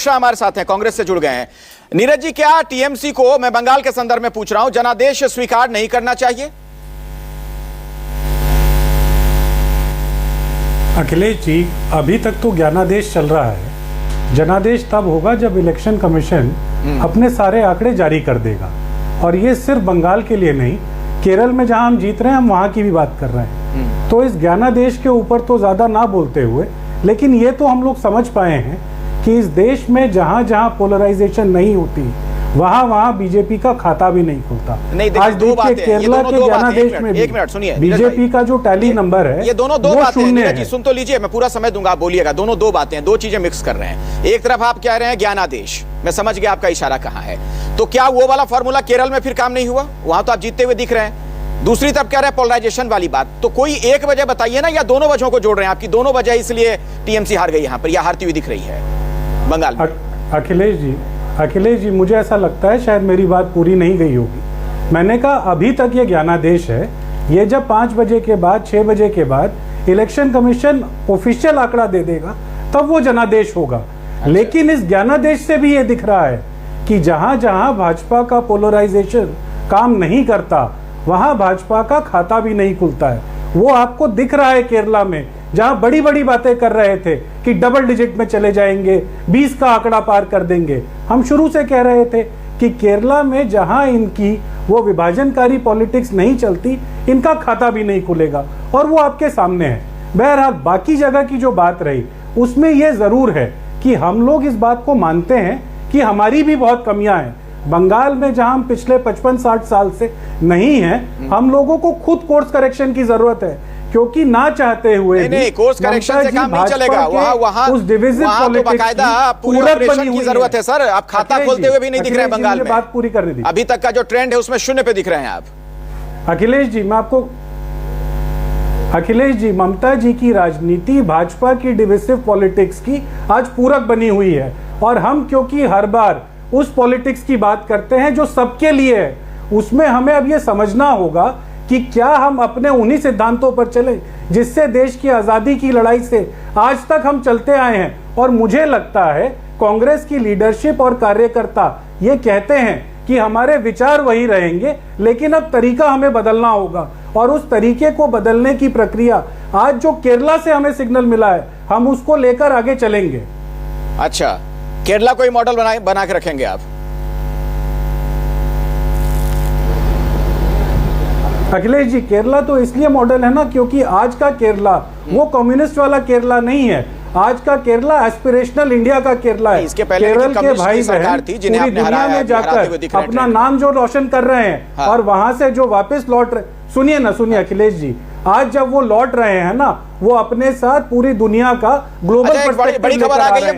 मिश्रा हमारे साथ हैं, कांग्रेस से जुड़ गए हैं। नीरज जी, क्या टीएमसी को, मैं बंगाल के संदर्भ में पूछ रहा हूं, जनादेश स्वीकार नहीं करना चाहिए? अखिलेश जी, अभी तक तो ज्ञानादेश चल रहा है। जनादेश तब होगा जब इलेक्शन कमीशन अपने सारे आंकड़े जारी कर देगा। और ये सिर्फ बंगाल के लिए नहीं, केरल में जहां हम जीत रहे हैं हम वहां की भी बात कर रहे हैं। तो इस ज्ञानादेश के ऊपर तो ज्यादा ना बोलते हुए, लेकिन ये तो हम लोग समझ पाए हैं कि इस देश में जहां जहां पोलराइजेशन नहीं होती वहां वहां बीजेपी का खाता भी नहीं खुलता। आज देखिए केरला के ज्ञानादेश में एक मिनट सुनिए, बीजेपी का जो टैली नंबर है, ये दोनों दो बातें हैं। जी सुन तो लीजिए, मैं पूरा समय दूंगा, आप बोलिएगा। दोनों दो बातें हैं, दो चीजें मिक्स कर रहे हैं। एक तरफ आप कह रहे हैं ज्ञानादेश, मैं समझ गया आपका इशारा कहां है। तो क्या वो वाला फॉर्मूला केरल में फिर काम नहीं हुआ? वहां तो आप जीतते हुए दिख रहे हैं। दूसरी तरफ कह रहे हैं पोलराइजेशन वाली बात। तो कोई एक वजह बताइए ना, या दोनों वजहों को जोड़ रहे हैं? आपकी दोनों वजह इसलिए टीएमसी हार गई यहां पर, या हारती हुई दिख रही है बंगाल में? अखिलेश जी, मुझे ऐसा लगता है शायद मेरी बात पूरी नहीं गई होगी। मैंने कहा अभी तक ये ज्ञानादेश है। ये जब 5 बजे के बाद, 6 बजे के बाद इलेक्शन कमीशन ऑफिशियल आंकड़ा दे देगा तब वो जनादेश होगा। लेकिन इस ज्ञानादेश से भी ये दिख रहा है कि जहां जहां भाजपा का पोलराइजेशन काम नहीं करता वहां भाजपा का खाता भी नहीं खुलता है। वो आपको दिख रहा है केरला में, जहां बड़ी बड़ी बातें कर रहे थे कि डबल डिजिट में चले जाएंगे, 20 का आंकड़ा पार कर देंगे। हम शुरू से कह रहे थे कि केरला में जहां इनकी वो विभाजनकारी पॉलिटिक्स नहीं चलती, इनका खाता भी नहीं खुलेगा, और वो आपके सामने है। बहरहाल बाकी जगह की जो बात रही उसमें ये जरूर है कि हम लोग इस बात को मानते हैं कि हमारी भी बहुत कमियां हैं। बंगाल में जहां हम पिछले 55-60 साल से नहीं हैं, हम लोगों को खुद कोर्स करेक्शन की जरूरत है, क्योंकि ना चाहते हुए नहीं, कोर्स करेक्शन से काम नहीं चलेगा। वहां उस डिविजन तो बकायदा पूरी ऑपरेशन की जरूरत है सर। आप खाता खोलते हुए भी नहीं दिख रहे हैं बंगाल में। बात पूरी करने दी। अभी तक का जो ट्रेंड है उसमें 0 पे दिख रहे हैं आप। अखिलेश जी, ममता जी की राजनीति भाजपा की डिविसिव पॉलिटिक्स की आज पूरक बनी हुई है। और हम क्योंकि हर बार उस पॉलिटिक्स की बात करते हैं जो सबके लिए है, उसमें हमें अब यह समझना होगा कि क्या हम अपने उन्हीं सिद्धांतों पर चले जिससे देश की आजादी की लड़ाई से आज तक हम चलते आए हैं। और मुझे लगता है कांग्रेस की लीडरशिप और कार्यकर्ता ये कहते हैं कि हमारे विचार वही रहेंगे, लेकिन अब तरीका हमें बदलना होगा। और उस तरीके को बदलने की प्रक्रिया आज जो केरला से हमें सिग्नल मिला है, हम उसको लेकर आगे चलेंगे। अच्छा, केरला को ही मॉडल बना के रखेंगे आप? अखिलेश जी, केरला तो इसलिए मॉडल है ना क्योंकि आज का केरला वो कम्युनिस्ट वाला केरला नहीं है। आज का केरला एस्पिरेशनल इंडिया का केरला है। केरल के भाई बहन पूरी दुनिया में जाकर अपना नाम जो रोशन कर रहे हैं, और वहां से जो वापस लौट रहे, सुनिए अखिलेश जी, आज जब वो लौट रहे हैं ना, वो अपने साथ पूरी दुनिया का ग्लोबल पर्सपेक्टिव लेकर आ रहे हैं।